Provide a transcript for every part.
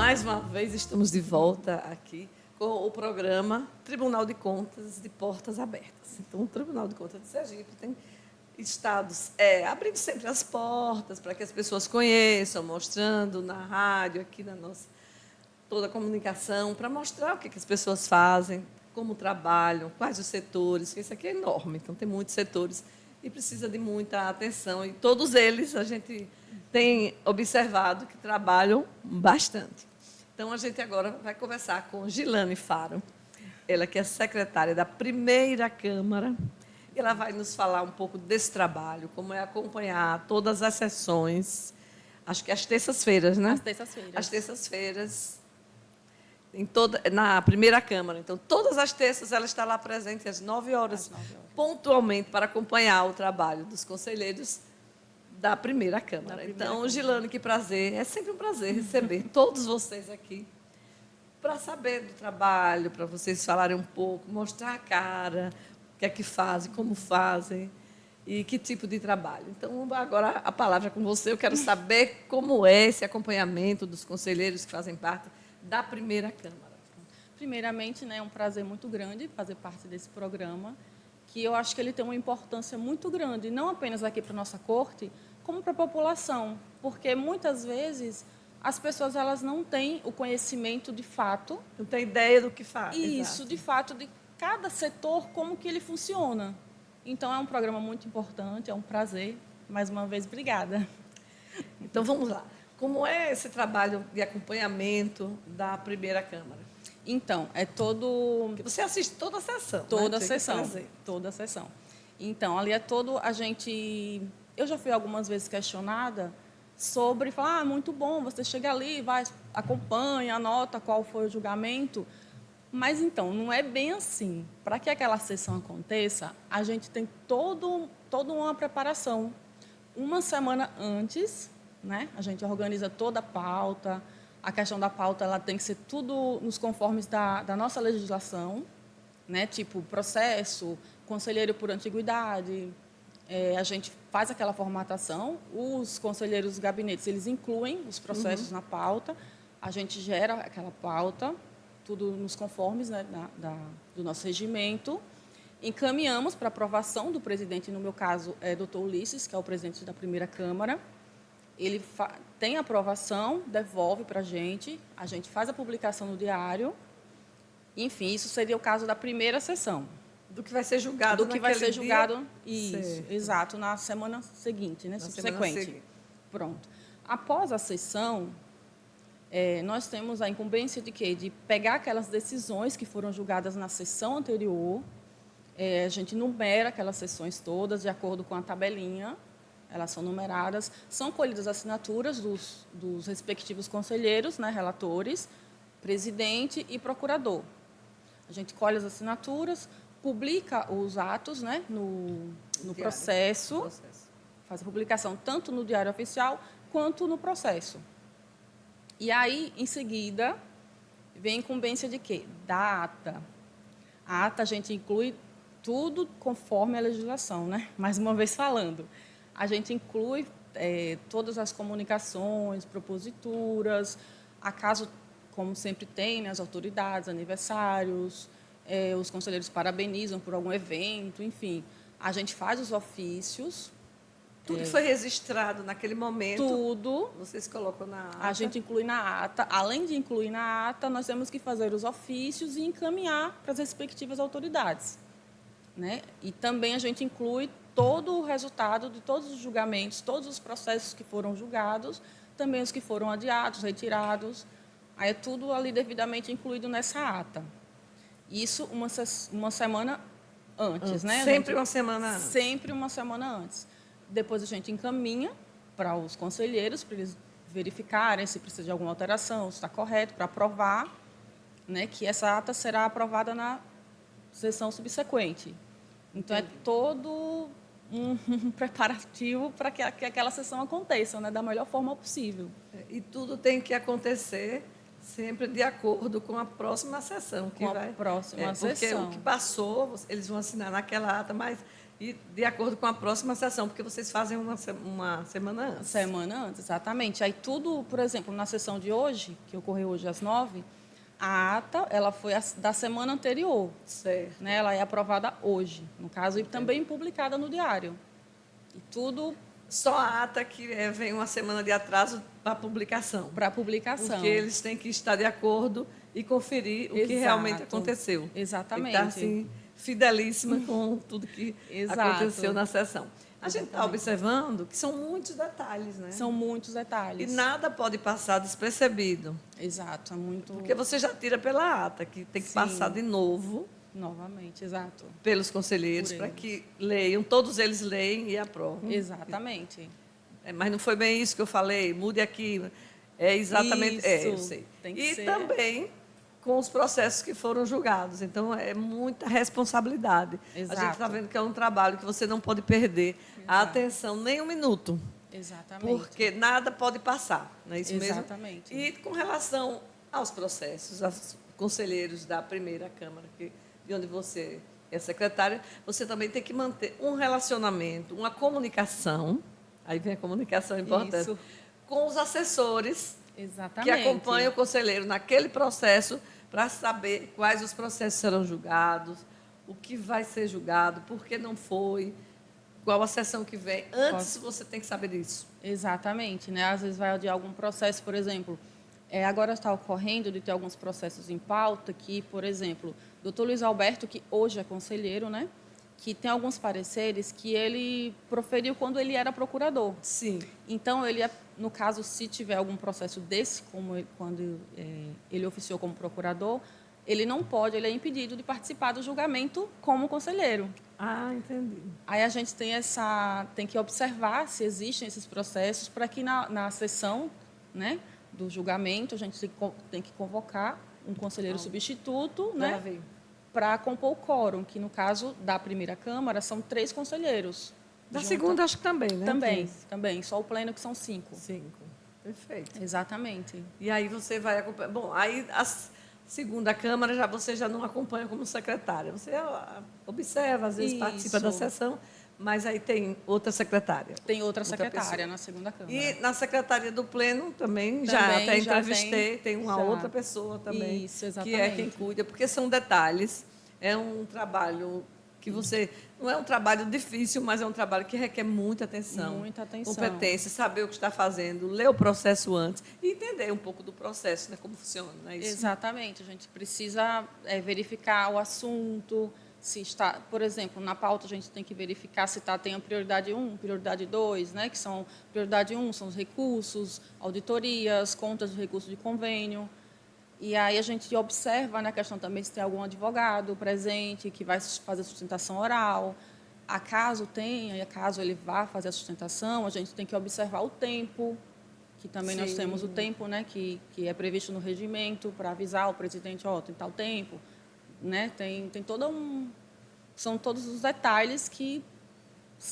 Mais uma vez estamos de volta aqui com o programa Tribunal de Contas de Portas Abertas. Então, o Tribunal de Contas de Sergipe tem estados abrindo sempre as portas para que as pessoas conheçam, mostrando na rádio, aqui na nossa toda a comunicação, para mostrar o que as pessoas fazem, como trabalham, quais os setores, porque isso aqui é enorme, então tem muitos setores e precisa de muita atenção. E todos eles a gente tem observado que trabalham bastante. Então, a gente agora vai conversar com Gilane Faro, ela que é secretária da primeira Câmara, e ela vai nos falar um pouco desse trabalho, como é acompanhar todas as sessões, acho que às terças-feiras, né? Às terças-feiras. Às terças-feiras, na primeira Câmara. Então, todas as terças ela está lá presente às 9 horas, pontualmente, para acompanhar o trabalho dos conselheiros da primeira Câmara. Então, Gilane, que prazer. É sempre um prazer receber todos vocês aqui para saber do trabalho, para vocês falarem um pouco, mostrar a cara, o que é que fazem, como fazem e que tipo de trabalho. Então, agora a palavra é com você. Eu quero saber como é esse acompanhamento dos conselheiros que fazem parte da primeira Câmara. Primeiramente, é um prazer muito grande fazer parte desse programa, que eu acho que ele tem uma importância muito grande, não apenas aqui para a nossa corte, como para a população, porque muitas vezes as pessoas elas não têm o conhecimento de fato. Não tem ideia do que faz. Isso, de fato, de cada setor, como que ele funciona. Então, é um programa muito importante, é um prazer. Mais uma vez, obrigada. Então, vamos lá. Como é esse trabalho de acompanhamento da primeira Câmara? Então, é todo... Você assiste toda a sessão, Toda a né? sessão, toda a sessão. Então, ali é todo a gente... Eu já fui algumas vezes questionada sobre falar, muito bom, você chega ali, vai, acompanha, anota qual foi o julgamento. Mas, então, não é bem assim. Para que aquela sessão aconteça, a gente tem toda uma preparação. Uma semana antes, né, a gente organiza toda a pauta. A questão da pauta ela tem que ser tudo nos conformes da nossa legislação, né, tipo processo, conselheiro por antiguidade. A gente faz aquela formatação, os conselheiros dos gabinetes eles incluem os processos na pauta, a gente gera aquela pauta, tudo nos conformes, né, do nosso regimento, encaminhamos para aprovação do presidente, no meu caso é Dr. Ulisses, que é o presidente da primeira Câmara. Ele tem aprovação, devolve para a gente faz a publicação no diário. Enfim, isso seria o caso da primeira sessão. Do que vai ser julgado do que vai ser julgado, dia? Isso, exato, na semana seguinte, né, subsequente. Pronto. Após a sessão, nós temos a incumbência de quê? De pegar aquelas decisões que foram julgadas na sessão anterior, a gente numera aquelas sessões todas de acordo com a tabelinha, elas são numeradas, são colhidas assinaturas dos respectivos conselheiros, né, relatores, presidente e procurador. A gente colhe as assinaturas, publica os atos, né, no processo, faz a publicação tanto no Diário Oficial quanto no processo. E aí, em seguida, vem a incumbência de quê? Da ata. A ata a gente inclui tudo conforme a legislação, né? Mais uma vez falando. A gente inclui todas as comunicações, proposituras, acaso, como sempre tem, né, as autoridades, aniversários, os conselheiros parabenizam por algum evento, enfim. A gente faz os ofícios. Tudo que foi registrado naquele momento, tudo vocês colocam na ata? A gente inclui na ata. Além de incluir na ata, nós temos que fazer os ofícios e encaminhar para as respectivas autoridades, né? E também a gente inclui todo o resultado de todos os julgamentos, todos os processos que foram julgados, também os que foram adiados, retirados. Aí é tudo ali devidamente incluído nessa ata. Isso uma semana antes, né? Sempre uma semana antes. Sempre uma semana antes. Depois a gente encaminha para os conselheiros, para eles verificarem se precisa de alguma alteração, se está correto, para aprovar, né, que essa ata será aprovada na sessão subsequente. Então, é todo um preparativo para que aquela sessão aconteça, né, da melhor forma possível. E tudo tem que acontecer sempre de acordo com a próxima sessão. Próxima porque sessão. o que passou, eles vão assinar naquela ata, mas e de acordo com a próxima sessão, porque vocês fazem uma semana antes. Semana antes, exatamente. Aí tudo, por exemplo, na sessão de hoje, que ocorreu hoje às 9h, a ata ela foi da semana anterior. Certo. Né? Ela é aprovada hoje, no caso, e também publicada no diário. E tudo... Só a ata que vem uma semana de atraso para a publicação. Para a publicação. Porque eles têm que estar de acordo e conferir o que realmente aconteceu. Exatamente. Está assim, fidelíssima com tudo que aconteceu na sessão. A gente está observando que são muitos detalhes, né? São muitos detalhes. E nada pode passar despercebido. Exato, é muito... Porque você já tira pela ata, que tem que passar de novo. Novamente, exato. Pelos conselheiros, para que leiam, todos eles leem e aprovam. Exatamente. Mas não foi bem isso que eu falei, mude aqui. É exatamente... Isso, eu sei. Tem que e ser... também com os processos que foram julgados. Então, é muita responsabilidade. Exato. A gente está vendo que é um trabalho que você não pode perder a atenção nem um minuto. Exatamente. Porque nada pode passar, não é isso mesmo? Exatamente. E com relação aos processos, aos conselheiros da primeira Câmara, de onde você é secretária, você também tem que manter um relacionamento, uma comunicação, aí vem a comunicação importante, Isso. com os assessores Exatamente. que acompanham o conselheiro naquele processo para saber quais os processos serão julgados, o que vai ser julgado, por que não foi, qual a sessão que vem. Antes você tem que saber disso. Exatamente. Né? Às vezes vai adiar algum processo, por exemplo, agora está ocorrendo de ter alguns processos em pauta que, por exemplo, o doutor Luiz Alberto, que hoje é conselheiro, né? Que tem alguns pareceres que ele proferiu quando ele era procurador. Sim. Então, no caso, se tiver algum processo desse, quando ele oficiou como procurador, ele não pode, ele é impedido de participar do julgamento como conselheiro. Ah, entendi. Aí a gente tem que observar se existem esses processos para que na sessão, né, do julgamento a gente tem que convocar um conselheiro substituto, né, para compor o quórum, que no caso da primeira Câmara são 3 conselheiros. Da segunda acho que também, né? Também. Só o pleno que são 5. 5. Perfeito. Exatamente. E aí você vai acompanhar. Bom, aí a segunda Câmara você já não acompanha como secretária. Você observa, às vezes participa da sessão, mas aí tem outra secretária. Tem outra secretária na segunda Câmara. E na secretaria do Pleno também já até entrevistei, tem uma outra pessoa também. Isso, exatamente. Que é quem cuida, porque são detalhes. É um trabalho que não é um trabalho difícil, mas é um trabalho que requer muita atenção. Muita atenção. Competência, saber o que está fazendo, ler o processo antes e entender um pouco do processo, né, como funciona. Não é isso? Exatamente. A gente precisa verificar o assunto, se está, por exemplo, na pauta a gente tem que verificar se tem a prioridade 1, prioridade 2, né, que são prioridade 1 são os recursos, auditorias, contas de recursos de convênio. E aí a gente observa na questão também se tem algum advogado presente que vai fazer sustentação oral. Acaso ele vá fazer a sustentação, a gente tem que observar o tempo, que também nós temos o tempo, né, que é previsto no regimento para avisar o presidente, tem tal tempo, né? Tem são todos os detalhes que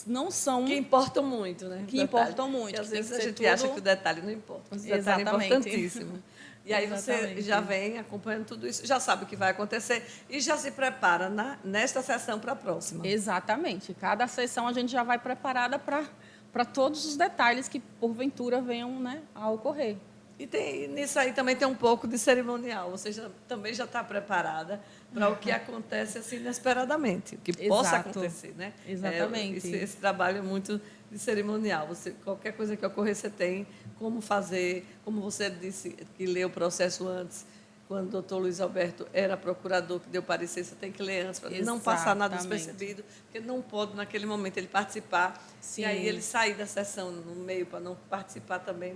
não são... Que importam muito, né? Que importam muito. E às vezes a gente acha que o detalhe não importa, mas o detalhe é importantíssimo. E aí você já vem acompanhando tudo isso, já sabe o que vai acontecer e já se prepara nesta sessão para a próxima. Exatamente. Cada sessão a gente já vai preparada para todos os detalhes que, porventura, venham, né, a ocorrer. E nisso aí também tem um pouco de cerimonial. Você também já está preparada para o que acontece assim inesperadamente, o que possa acontecer, né? Exatamente. Esse trabalho é muito de cerimonial. Qualquer coisa que ocorrer, você tem como fazer, como você disse que leu o processo antes, quando o doutor Luiz Alberto era procurador, que deu parecer, você tem que ler antes, para não passar nada despercebido, porque não pode, naquele momento, ele participar. Sim. E aí ele sair da sessão no meio para não participar também,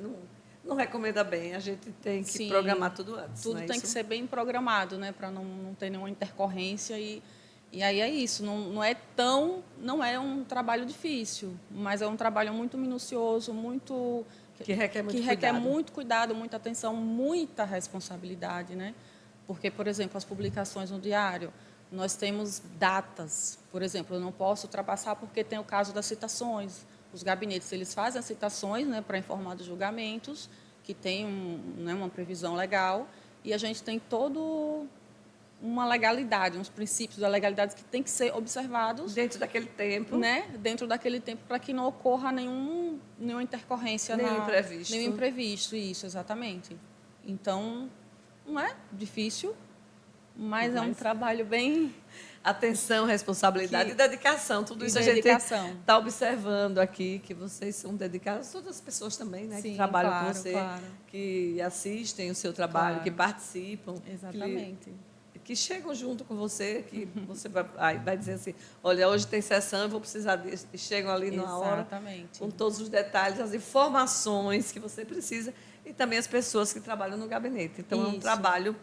não recomenda bem. A gente tem que programar tudo antes. Tudo tem que ser bem programado, né, para não ter nenhuma intercorrência. E aí é isso. Não é um trabalho difícil, mas é um trabalho muito minucioso, que requer muito cuidado, muita atenção, muita responsabilidade, né? Porque, por exemplo, as publicações no diário, nós temos datas. Por exemplo, eu não posso ultrapassar porque tem o caso das citações. Os gabinetes, eles fazem as citações, né, para informar dos julgamentos, que tem uma previsão legal, e a gente tem todo uma legalidade, uns princípios da legalidade que tem que ser observados dentro daquele tempo, né? Dentro daquele tempo, para que não ocorra nenhuma intercorrência, nenhum imprevisto, isso, exatamente. Então, não é difícil, mas é um trabalho bem... Atenção, responsabilidade e dedicação. Tudo isso a gente está observando aqui, que vocês são dedicados, todas as pessoas também, né? Sim, que trabalham com você, que assistem o seu trabalho, que participam. Exatamente. Que chegam junto com você, que você vai dizer assim, olha, hoje tem sessão, eu vou precisar disso. E chegam ali na hora, com todos os detalhes, as informações que você precisa, e também as pessoas que trabalham no gabinete. Então, é um trabalho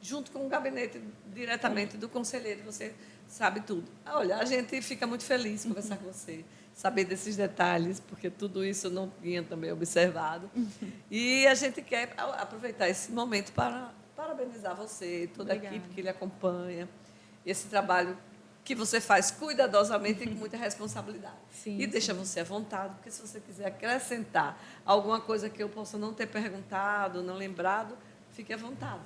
junto com o gabinete, diretamente do conselheiro, você sabe tudo. Olha, a gente fica muito feliz de conversar com você, saber desses detalhes, porque tudo isso eu não tinha também observado. E a gente quer aproveitar esse momento para parabenizar você, toda a equipe que lhe acompanha, esse trabalho que você faz cuidadosamente e com muita responsabilidade. E deixa você à vontade, porque se você quiser acrescentar alguma coisa que eu possa não ter perguntado, não lembrado, fique à vontade.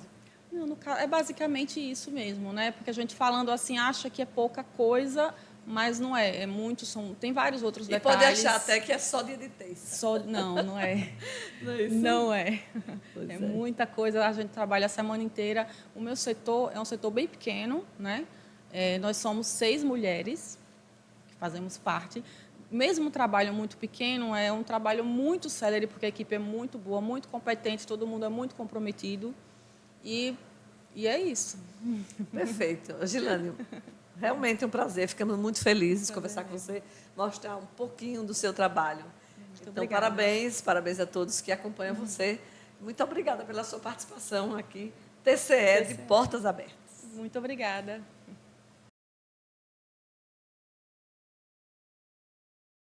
Não, é basicamente isso mesmo, né? Porque a gente falando assim acha que é pouca coisa, mas não é. É muito, tem vários outros detalhes. E pode achar até que é só dia de terça. Não é. Não é isso? Não é. É muita coisa, a gente trabalha a semana inteira. O meu setor é um setor bem pequeno, né? Nós somos 6 mulheres que fazemos parte. Mesmo um trabalho muito pequeno, é um trabalho muito célere, porque a equipe é muito boa, muito competente, todo mundo é muito comprometido. E é isso. Perfeito. Gilane, realmente é um prazer. Ficamos muito felizes de conversar com você, mostrar um pouquinho do seu trabalho. Muito obrigada. Parabéns a todos que acompanham você. Muito obrigada pela sua participação aqui. TCE de Portas Abertas. Muito obrigada.